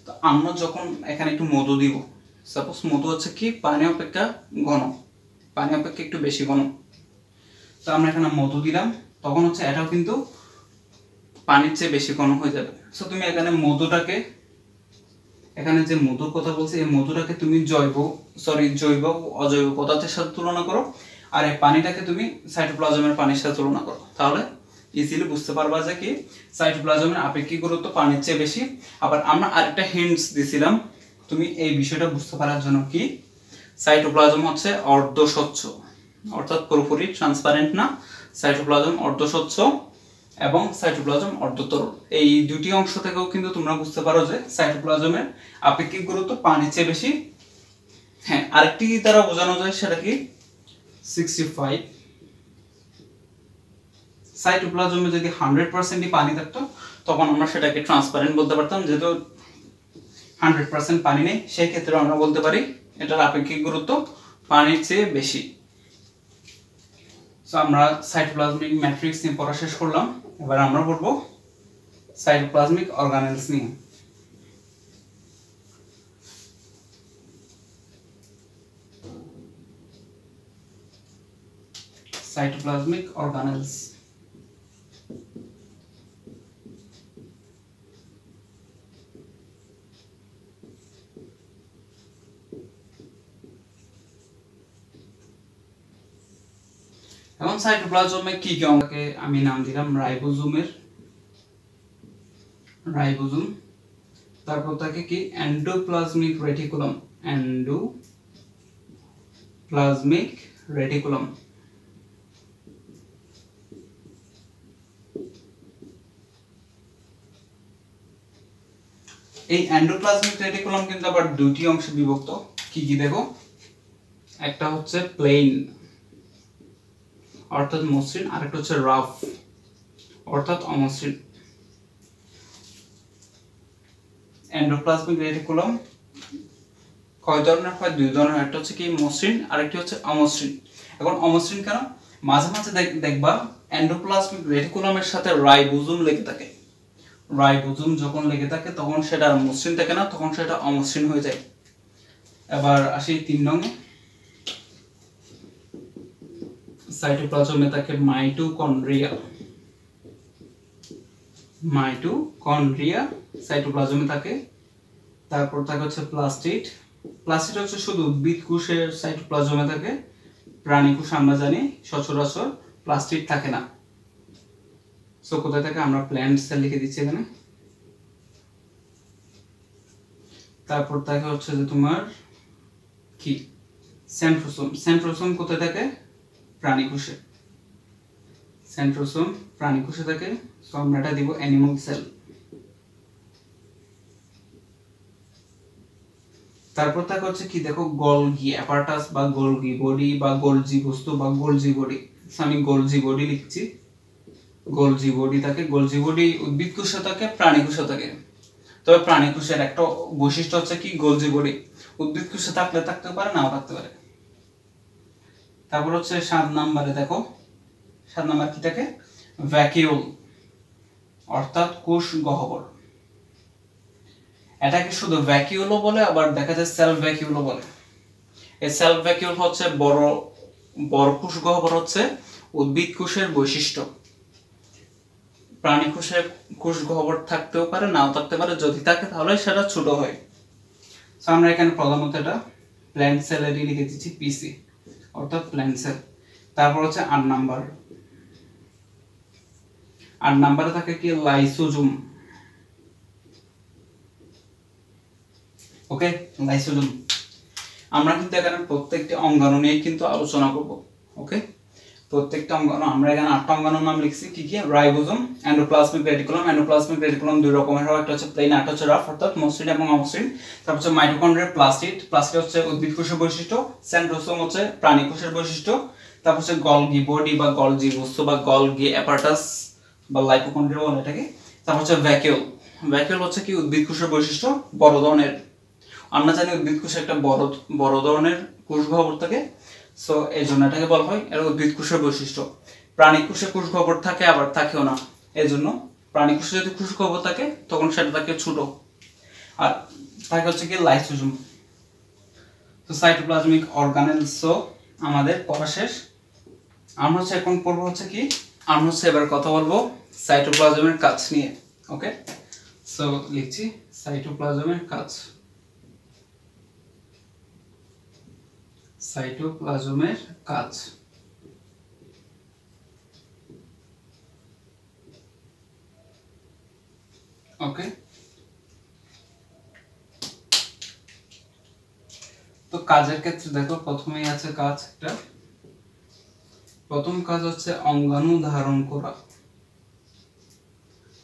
তো আমরা যখন এখানে একটু মধু দিব, সাপোজ মধু হচ্ছে কি পানি অপেক্ষা ঘন, পানি অপেক্ষা একটু বেশি ঘন, তো আমরা এখানে মধু দিলাম, তখন হচ্ছে এটাও কিন্তু পানির চেয়ে বেশি ঘন হয়ে যাবে। সো তুমি এখানে মধুটাকে, এখানে যে মধুর কথা বলছি এই মধুটাকে তুমি জৈব অজৈব পদার্থের সাথে তুলনা করো, আর এই পানিটাকে তুমি সাইটোপ্লাজমের পানির সাথে তুলনা করো, তাহলে ইজিলি বুঝতে পারবা যে কি সাইটোপ্লাজমের আপেক্ষিক গুরুত্ব পানির চেয়ে বেশি। আবার আমরা আরেকটা হিন্টস দিছিলাম তুমি এই বিষয়টা বুঝতে পারার জন্য, কি সাইটোপ্লাজম হচ্ছে অর্ধস্বচ্ছ, অর্থাৎ পুরোপুরি ট্রান্সপারেন্ট না। সাইটোপ্লাজম অর্ধস্বচ্ছ এবং সাইটোপ্লাজম অর্ধতরল। এই দুটি অংশ থেকেও কিন্তু তোমরা বুঝতে পারো যে সাইটোপ্লাজমের আপেক্ষিক গুরুত্ব পানির চেয়ে বেশি। হ্যাঁ, আরেকটি দ্বারা বোঝানো যায়, সেটা কি 65। সাইটোপ্লাজমে যদি 100% পানি থাকতো তখন আমরা সেটাকে ট্রান্সপারেন্ট বলতে পারতাম, যেহেতু 100% পানি নেই সেই ক্ষেত্রে আমরা বলতে পারি এটার আপেক্ষিক গুরুত্ব পানির চেয়ে বেশি। সো আমরা সাইটোপ্লাজমিক ম্যাট্রিক্স নিয়ে পড়া শেষ করলাম, এবার আমরা পড়ব সাইটোপ্লাজমিক অর্গানেলস নিয়ে। Cytoplasmic organelles. এখন সাইটোপ্লাজমে কি কি অঙ্গকে আমি নাম দিলাম রাইবোজোমের, রাইবোজোম। তারপর থাকে কি এন্ডোপ্লাজমিক রেটিকুলাম, এন্ডোপ্লাজমিক রেটিকুলাম। এই এন্ডোপ্লাজমিক রেটিকুলাম কিন্তু আবার দুটি অংশে বিভক্ত। কি কি দেখো, একটা হচ্ছে প্লেন অর্থাৎ মসৃণ, আরেকটা হচ্ছে রাফ অর্থাৎ অমসৃণ। এন্ডোপ্লাজমিক রেটিকুলাম কয় ধরনের হয়? দুই ধরনের, একটা হচ্ছে কি মসৃণ, আরেকটি হচ্ছে অমসৃণ। এখন অমসৃণ কেন? মাঝে মাঝে দেখবা এন্ডোপ্লাজমিক রেটিকুলামের সাথে রাইবোজোম লেগে থাকে। রাইবোজোম যখন লেগে থাকে তখন সেটা মসৃণ থাকে না, তখন সেটা অমসৃণ হয়ে যায়। এবার আসি 3 নঙে, সাইটোপ্লাজমে থাকে মাইটোকন্ড্রিয়া। মাইটোকন্ড্রিয়া সাইটোপ্লাজমে থাকে। তারপর থাকে হচ্ছে প্লাস্টিড। প্লাস্টিড হচ্ছে শুধু উদ্ভিদ কোষের সাইটোপ্লাজমে থাকে, প্রাণী কোষ আমরা জানি সচরাচর প্লাস্টিড থাকে না। সো কোথায় থাকে? আমরা প্ল্যান্ট সেল লিখে দিচ্ছি এখানে। তারপর থাকে হচ্ছে যে তোমার কি সেন্ট্রোসোম। সেন্ট্রোসোম কোথায় থাকে? প্রাণী কোষে। সেন্ট্রোসোম প্রাণী কোষে থাকে। সো আমরা এটা দিব অ্যানিমাল সেল। তারপর থাকে হচ্ছে কি দেখো গলগি অ্যাপারাটাস বা গলগি বডি বা গোলজি বস্তু বা গোলজি বডি। আমি গোলজি বডি লিখছি। গোলজি বডি থাকে। গোলজি বডি উদ্ভিদ কোষে থাকে, প্রাণী কোষে থাকে। তবে প্রাণী কোষের একটা বৈশিষ্ট্য হচ্ছে কি গোলজি বডি উদ্ভিদ কোষে থাকতে পারে, নাও থাকতে পারে। তারপর হচ্ছে 7 নম্বরে দেখো, 7 নম্বর কি থাকে? ভ্যাকিউল অর্থাৎ কোষ গহ্বর। এটাকে শুধু ভ্যাকিউলও বলে, আবার দেখা যায় সেলফ ভ্যাকিউলও বলে। এই সেলফ ভ্যাকিউল হচ্ছে বড় কোষ গহ্বর হচ্ছে উদ্ভিদ কোষের বৈশিষ্ট্য। প্রাণী কোষের কোষ গহ্বর থাকতেও পারে, নাও থাকতে পারে। যদি থাকে তাহলে সেটা ছোট হয়। সো আমরা এখানে প্রধানত এটা প্ল্যান্ট সেলেরই লিখে দিচ্ছি, পিসি অর্থাৎ প্ল্যান্ট সেল। তারপর হচ্ছে 8 নাম্বার। 8 নাম্বারে থাকে কি লাইসোজোম। ওকে, লাইসোজোম। আমরা কিন্তু এখানে প্রত্যেকটি অঙ্গাণু নিয়ে কিন্তু আলোচনা করব। ওকে, প্রত্যেকটা অঙ্গাণু আমরা এখানে 8টা অঙ্গাণুর নাম লিখছি। কি কি? Ribosome, endoplasmic reticulum. Endoplasmic reticulum দুই রকমের হয়, একটা হচ্ছে প্লেন, একটা হচ্ছে রাফ অর্থাৎ মসৃণ এবং অমসৃণ। তারপর হচ্ছে মাইটোকন্ড্রিয়া, প্লাস্টিড। প্লাস্টিড হচ্ছে উদ্ভিদ কোষের বৈশিষ্ট্য। সেন্ট্রোসোম হচ্ছে প্রাণী কোষের বৈশিষ্ট্য। তারপর হচ্ছে গলগি বডি বা গলজি বস্তু বা গলগি অ্যাপারাটাস বা লাইপোকন্ড্রিয়া বলে এটাকে। তারপর হচ্ছে ভ্যাকিউল। ভ্যাকিউল হচ্ছে কি উদ্ভিদ কোষের বৈশিষ্ট্য, বড় ধরনের। আমরা জানি উদ্ভিদ কোষে একটা বড় ধরনের কোষ গহ্বর থাকে। সো এই জন্য এটাকে বলা হয় এর উদ্ভিদ কোষের বৈশিষ্ট্য। প্রাণী কোষে কোষ গহ্বর থাকে, আবার থাকেও না। এই জন্য প্রাণী কোষে যদি কোষ গহ্বর থাকে তখন সেটা থাকে ছোট। আর থাকে হচ্ছে কি লাইসোজোম। তো সাইটোপ্লাজমিক অর্গানেলস আমাদের পড়া শেষ। আমরা হচ্ছে এখন পড়বো হচ্ছে কি, আমরা হচ্ছে এবার কথা বলবো সাইটোপ্লাজমের কাজ নিয়ে। ওকে, সো লিখছি সাইটোপ্লাজমের কাজ। সাইটোপ্লাজমের কাজ। ওকে, তো কাজের ক্ষেত্রে দেখো প্রথমেই আছে কাজ একটা। প্রথম কাজ হচ্ছে অঙ্গাণু ধারণ করা।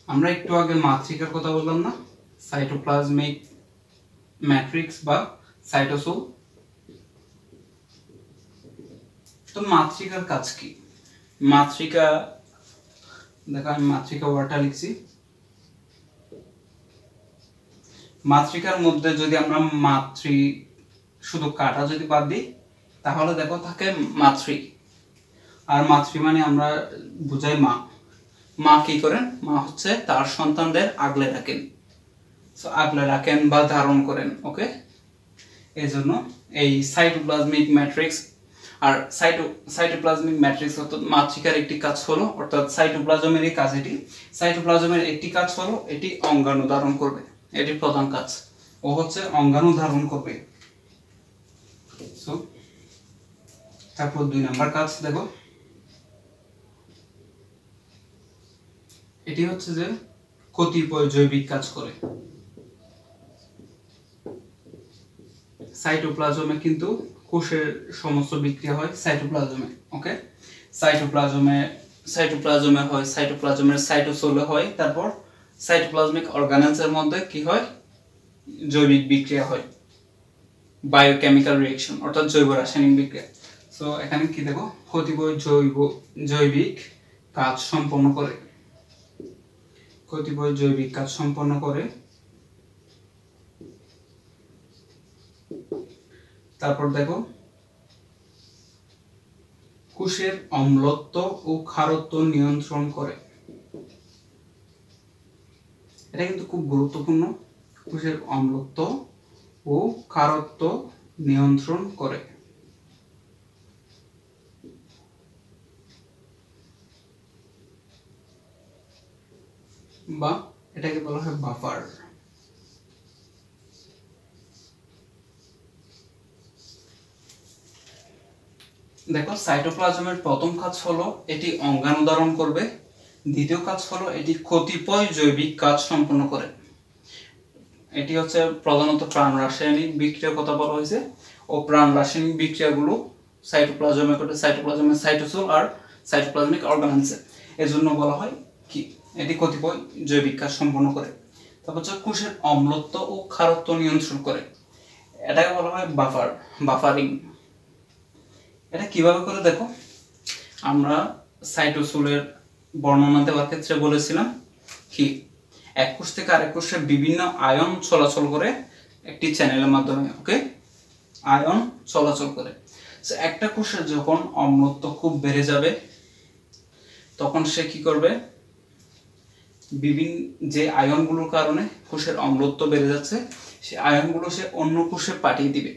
আমরা একটু আগে মাতৃকার কথা বললাম না, সাইটোপ্লাজমিক ম্যাট্রিক্স বা সাইটোসোল। তো মাতৃকার কাজ কি? মাতৃকা দেখো, আমি মাতৃকা ওয়ার্ডটা লিখছি। মাতৃকার মধ্যে যদি আমরা শুধু কাটা যদি বাদ দিই তাহলে দেখো থাকে মাতৃ। আর মাতৃ মানে আমরা বুঝাই মা। মা কি করেন? মা হচ্ছে তার সন্তানদের আগলে রাখেন। সো আগলে রাখেন বা ধারণ করেন। ওকে, এই জন্য এই সাইটোপ্লাজমিক ম্যাট্রিক্স আর সাইটোপ্লাজমিক ম্যাট্রিক্স অর্থাৎ মাতৃকার একটি কাজ হলো, অর্থাৎ সাইটোপ্লাজমেরই কাজ এটি। সাইটোপ্লাজমের একটি কাজ হলো এটি অঙ্গাণু ধারণ করবে, এটি প্রধান কাজ, ও হচ্ছে অঙ্গাণু ধারণ করবে। তারপর 2 নাম্বার কাজ দেখো, এটি হচ্ছে যে কতিপয় জৈবিক কাজ করে। সাইটোপ্লাজমে কিন্তু কোষের সমস্ত বিক্রিয়া হয় সাইটোপ্লাজমে। ওকে, সাইটোপ্লাজমে হয়, সাইটোপ্লাজমের সাইটোসোলে হয়, তারপর সাইটোপ্লাজমিক অর্গানেলসের মধ্যে কি হয়, জৈবিক বিক্রিয়া হয়, বায়োকেমিক্যাল রিঅ্যাকশন অর্থাৎ জৈব রাসায়নিক বিক্রিয়া। সো এখানে কি দেখো, কতিপয় জৈবিক কাজ সম্পন্ন করে, কতিপয় জৈবিক কাজ সম্পন্ন করে। তারপর দেখো, কোষের অম্লত্ব ও ক্ষারত্ব নিয়ন্ত্রণ করে। এটা কিন্তু খুব গুরুত্বপূর্ণ, কোষের অম্লত্ব ও ক্ষারত্ব নিয়ন্ত্রণ করে। বা এটাকে বলা হয় বাফার। দেখো, সাইটোপ্লাজমের প্রথম কাজ হলো এটি অঙ্গাণু ধারণ করবে, দ্বিতীয় কাজ হলো এটি কতিপয় জৈবিক কাজ সম্পন্ন করে। এটি হচ্ছে প্রধানত প্রাণ রাসায়নিক বিক্রিয়ার কথা বলা হয়েছে, ও প্রাণ রাসায়নিক বিক্রিয়াগুলো সাইটোপ্লাজমে ঘটে, সাইটোপ্লাজমের সাইটোসোল আর সাইটোপ্লাজমিক অর্গানেলসে। এজন্য বলা হয় কি এটি কতিপয় জৈবিক কাজ সম্পন্ন করে। তারপর হচ্ছে কোষের অম্লত্ব ও ক্ষারত্ব নিয়ন্ত্রণ করে, এটাকে বলা হয় বাফারিং। এটা কিভাবে করে দেখো, আমরা সাইটোসোলের বর্ণনা দেওয়ার ক্ষেত্রে বলেছিলাম কি এক কোষ থেকে আরেক কোষে বিভিন্ন আয়ন চলাচল করে একটি চ্যানেলের মাধ্যমে। ওকে, আয়ন চলাচল করে। একটা কোষের যখন অম্লত্ব খুব বেড়ে যাবে তখন সে কি করবে, বিভিন্ন যে আয়নগুলোর কারণে কোষের অম্লত্ব বেড়ে যাচ্ছে সেই আয়নগুলো সে অন্য কোষে পাঠিয়ে দিবে।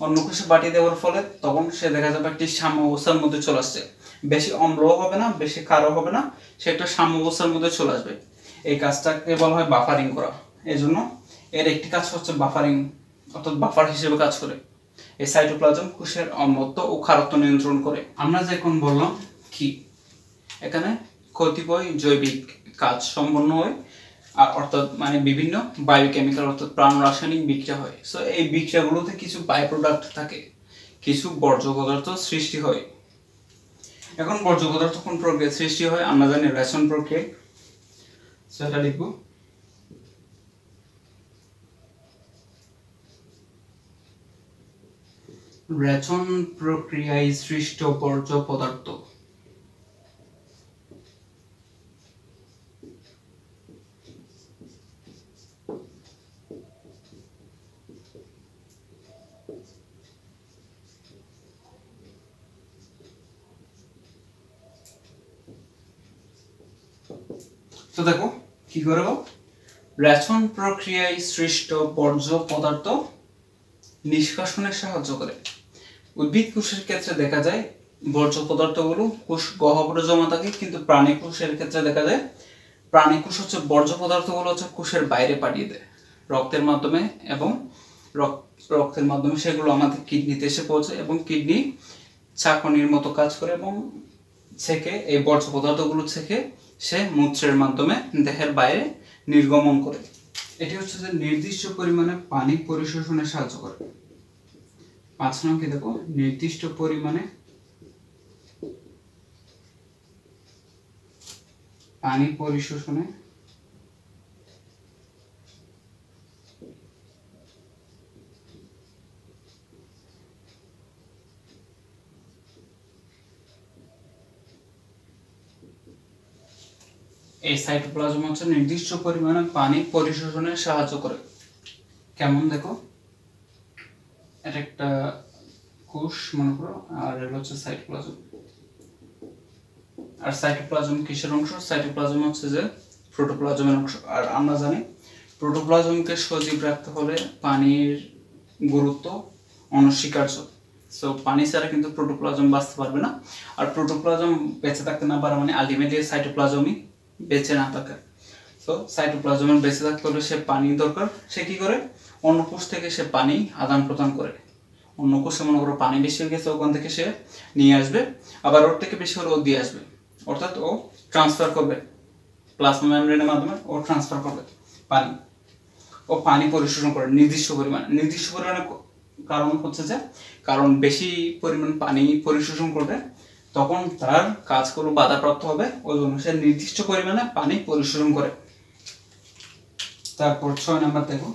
অন্য কোষে পাঠিয়ে দেওয়ার ফলে তখন সে দেখা যাবে একটি সাম্য অবস্থার মধ্যে চলে আসছে, বেশি অম্লও হবে না বেশি ক্ষারও হবে না, সে একটা সাম্য অবস্থার মধ্যে চলে আসবে। এই কাজটাকে বলা হয় বাফারিং করা। এই জন্য এর একটি কাজ হচ্ছে বাফারিং, অর্থাৎ বাফার হিসেবে কাজ করে। এই সাইটোপ্লাজম কোষের অম্লত্ব ও ক্ষারত্ব নিয়ন্ত্রণ করে। আমরা যে এখন বললাম কি এখানে কতিপয় জৈবিক কাজ সম্পন্ন হয়, আর অর্থাৎ মানে বিভিন্ন বায়োকেমিক্যাল অর্থাৎ প্রাণ রাসায়নিক বিক্রিয়া হয়। সো এই বিক্রিয়াগুলোতে কিছু বাই প্রোডাক্ট থাকে, কিছু বর্জ্য পদার্থ সৃষ্টি হয়। এখন বর্জ্য পদার্থ কোন প্রক্রিয়ায় সৃষ্টি হয় আমরা জানি, রেশন প্রক্রিয়া। সেটা লিখব, রেচন প্রক্রিয়ায় সৃষ্ট বর্জ্য পদার্থ। তো দেখো কি করব, রেচন প্রক্রিয়ায় সৃষ্ট বর্জ্য পদার্থ নিষ্কাশনে সাহায্য করে। উদ্ভিদ কোষের ক্ষেত্রে দেখা যায় বর্জ্য পদার্থগুলো কোষ গহ্বরে জমা থাকে, কিন্তু প্রাণী কোষের ক্ষেত্রে দেখা যায় প্রাণী কোষ হচ্ছে বর্জ্য পদার্থগুলো হচ্ছে কোষের বাইরে পাঠিয়ে দেয় রক্তের মাধ্যমে, এবং রক্তের মাধ্যমে সেগুলো আমাদের কিডনিতে এসে পৌঁছায়, এবং কিডনি চাকনির মতো কাজ করে, এবং ছেঁকে এই বর্জ্য পদার্থগুলো ছেঁকে সে মূত্রের মাধ্যমে দেহের বাইরে নির্গমন করে। এটি হচ্ছে যে নির্দিষ্ট পরিমাণে পানি পরিশোষণে সাহায্য করে। 5 নং কি দেখো, নির্দিষ্ট পরিমাণে পানি পরিশোষণে এই সাইটোপ্লাজম হচ্ছে নির্দিষ্ট পরিমাণে পানি পরিশোষণে সাহায্য করে। কেমন দেখো, এটা একটা কোষ মনে করো, আর এটা হচ্ছে সাইটোপ্লাজম। আর সাইটোপ্লাজম কিসের অংশ? সাইটোপ্লাজম হচ্ছে যে প্রোটোপ্লাজমের অংশ। আর আমরা জানি প্রোটোপ্লাজমকে সজীব রাখতে হলে পানির গুরুত্ব অনস্বীকার্য। সো পানি ছাড়া কিন্তু প্রোটোপ্লাজম বাঁচতে পারবে না। আর প্রোটোপ্লাজম বেঁচে থাকতে না পারা মানে আলটিমেটলি সাইটোপ্লাজমই বেঁচে না থাকে। সো সাইটোপ্লাজমের বেঁচে থাকতে হলে সে পানি দরকার। সে কি করে? অন্য কোষ থেকে সে পানি আদান প্রদান করে। অন্য কোষে মনে করো পানি বেশি হয়ে গেছে, ওখান থেকে সে নিয়ে আসবে, আবার ওর থেকে বেশি হলে ও দিয়ে আসবে, অর্থাৎ ও ট্রান্সফার করবে প্লাজমা মেমব্রেনের মাধ্যমে। ও ট্রান্সফার করবে পানি, ও পানি পরিশোষণ করে নির্দিষ্ট পরিমাণে। কারণ হচ্ছে যে কারণ বেশি পরিমাণ পানি পরিশোষণ করবে তখন তার কাজগুলো বাধাপ্রাপ্ত হবে, ওই জন্য সে নির্দিষ্ট পরিমাণে পানি পরিশোষণ করে। তারপর 6 নাম্বার দেখো,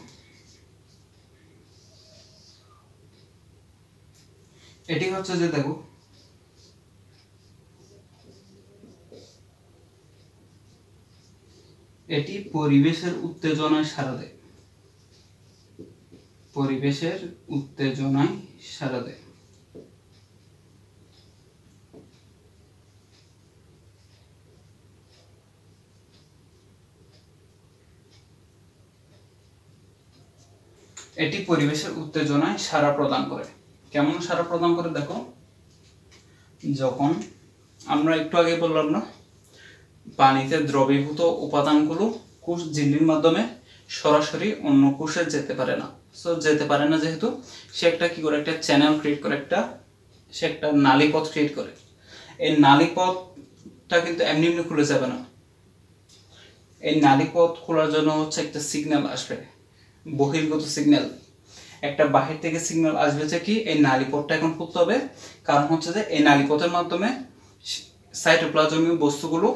এটি হচ্ছে যে দেখো এটি পরিবেশের উত্তেজনায় সাড়া দেয়। পরিবেশের উত্তেজনায় সাড়া দেয়। এটি পরিবেশের উত্তেজনায় সাড়া প্রদান করে। কেমন সাড়া প্রদান করে দেখো, যখন আমরা একটু আগে বললাম না পানিতে দ্রবীভূত উপাদানগুলো কোষ ঝিল্লির মাধ্যমে সরাসরি অন্য কোষে যেতে পারে না। সো যেতে পারে না যেহেতু সে একটা কি করে, একটা চ্যানেল ক্রিয়েট করে, সে একটা নালীপথ ক্রিয়েট করে। এই নালীপথটা কিন্তু এমনি এমনি খুলে যাবে না। এই নালীপথ খোলার জন্য হচ্ছে একটা সিগন্যাল আসবে, বহির্গত সিগন্যাল। একটা বাহির থেকে সিগন্যাল আসবে যে কি এই নালীপথটা এখন খুলতে হবে। কারণ হচ্ছে যে এই নালীপথের মাধ্যমে সাইটোপ্লাজমীয় বস্তুগুলো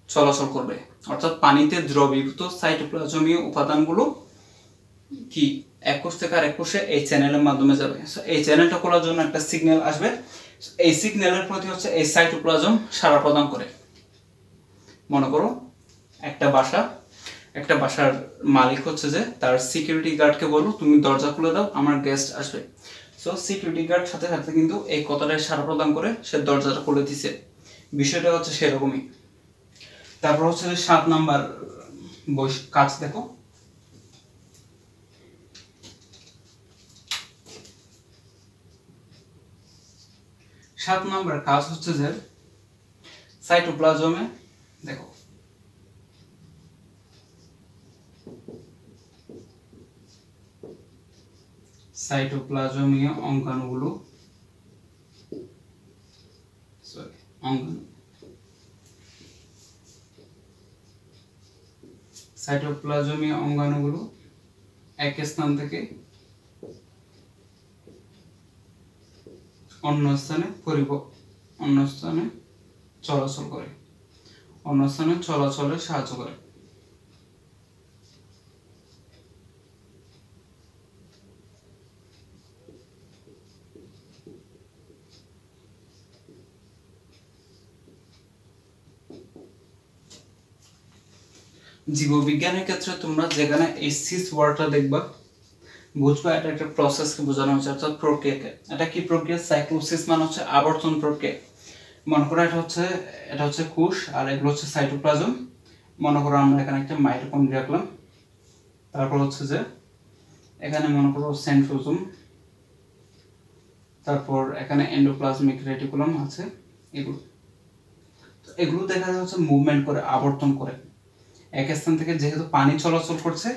চলাচল করবে, অর্থাৎ পানিতে দ্রবীভূত সাইটোপ্লাজমীয় উপাদানগুলো কি এক কোষ থেকে আরেক কোষে এই চ্যানেলের মাধ্যমে যাবে। এই চ্যানেলটা খোলার জন্য একটা সিগন্যাল আসবে, এই সিগন্যালের প্রতি হচ্ছে এই সাইটোপ্লাজম সাড়া প্রদান করে। মনে করো একটা বাসার মালিক হচ্ছে যে তার সিকিউরিটি গার্ডকে বলো তুমি দরজা খুলে দাও, আমার গেস্ট আসবে। সো সিকিউরিটি গার্ড সাথে সাথে কিন্তু এই কথাটায় সাড়া প্রদান করে সে দরজাটা খুলে দিছে। বিষয়টা হচ্ছে সেরকমই। তারপর হচ্ছে 7 নাম্বার কাজ দেখো, 7 নাম্বার কাজ হচ্ছে যে সাইটোপ্লাজমে দেখো সাইটোপ্লাজমীয় অঙ্গাণুগুলো সাইটোপ্লাজমীয় অঙ্গাণুগুলো এক স্থান থেকে অন্য স্থানে চলাচল করে, অন্য স্থানে চলাচলে সাহায্য করে। জীববিজ্ঞানের ক্ষেত্রে তোমরা যেখানে এই সিস ওয়ার্ডটা দেখবা বুঝবা এটা একটা প্রসেসকে বোঝানো হচ্ছে, অর্থাৎ প্রক্রিয়াকে। এটা কি প্রক্রিয়া? সাইক্লোসিস মানে হচ্ছে আবর্তন প্রক্রিয়া। মনে করো এটা হচ্ছে কোষ, আর এগুলো হচ্ছে সাইটোপ্লাজম। মনে করো আমরা এখানে একটা মাইটোকন্ড্রিয়া রাখলাম, তারপর হচ্ছে যে এখানে মনে করো সেন্ট্রোজোম, তারপর এখানে এন্ডোপ্লাজমিক রেটিকুলাম আছে। এগুলো দেখা যাচ্ছে মুভমেন্ট করে, আবর্তন করে এক স্থান থেকে। যেহেতু পানি চলাচল করছে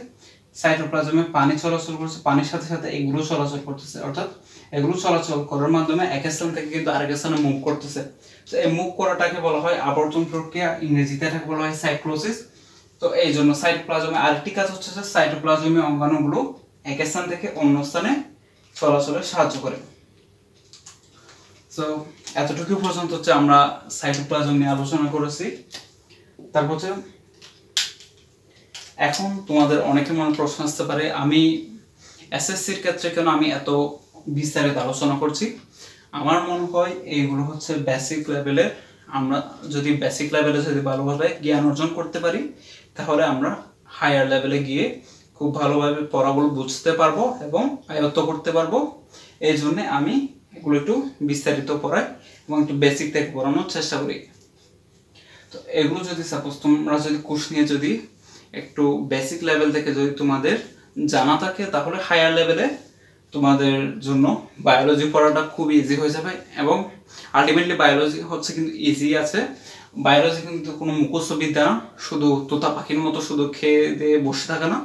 সাইটোপ্লাজমে, পানি চলাচল করছে, পানির সাথে সাথে এগুলো চলাচল করতেছে, অর্থাৎ এগুলো চলাচল করার মাধ্যমে এক স্থান থেকে কিন্তু আরেক স্থানে মুভ করতেছে। তো এই মুভ করাটাকে বলা হয় আবর্তন প্রক্রিয়া, ইংরেজিতে এটাকে বলা হয় সাইক্লোসিস। তো এই জন্য সাইটোপ্লাজমে আরেকটি কাজ হচ্ছে যে সাইটোপ্লাজমীয় অঙ্গাণুগুলো এক স্থান থেকে অন্য স্থানে চলাচলে সাহায্য করে। তো এতটুকু পর্যন্ত হচ্ছে আমরা সাইটোপ্লাজম নিয়ে আলোচনা করেছি। তারপর হচ্ছে এখন তোমাদের অনেকের মনে প্রশ্ন আসতে পারে আমি এসএসসির ক্ষেত্রে কেন আমি এত বিস্তারিত আলোচনা করছি। আমার মনে হয় এইগুলো হচ্ছে বেসিক লেভেলের। আমরা যদি বেসিক লেভেলে যদি ভালোভাবে জ্ঞান অর্জন করতে পারি তাহলে আমরা হায়ার লেভেলে গিয়ে খুব ভালোভাবে পড়াগুলো বুঝতে পারবো এবং আয়ত্ত করতে পারবো। এই জন্য আমি এগুলো একটু বিস্তারিত পড়াই এবং একটু বেসিক থেকে পড়ানোর চেষ্টা করি। তো এগুলো যদি সাপোজ তোমরা যদি কোর্স নিয়ে যদি একটু বেসিক লেভেল থেকে যদি তোমাদের জানা থাকে তাহলে হায়ার লেভেলে তোমাদের জন্য বায়োলজি পড়াটা খুব ইজি হয়ে যাবে এবং আলটিমেটলি বায়োলজি হচ্ছে কিন্তু ইজি আছে। বায়োলজি কিন্তু কোনো মুখস্থ বিদ্যা না, শুধু তোতা পাখির মতো শুধু খেয়ে দিয়ে বসে থাকে না।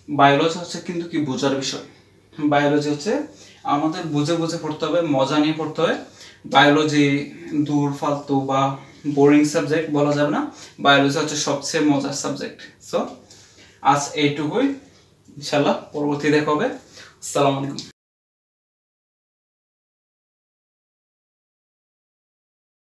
বায়োলজি হচ্ছে কিন্তু কি বোঝার বিষয়। বায়োলজি হচ্ছে আমাদের বুঝে বুঝে পড়তে হবে, মজা নিয়ে পড়তে হবে। বায়োলজি দূর ফালতু বা বোরিং সাবজেক্ট বলা যাবে না, বায়োলজি হচ্ছে সবচেয়ে মজার সাবজেক্ট। সো আজ এইটুকুই, ইনশাল্লাহ পরবর্তী দেখা হবে। আসসালামু আলাইকুম।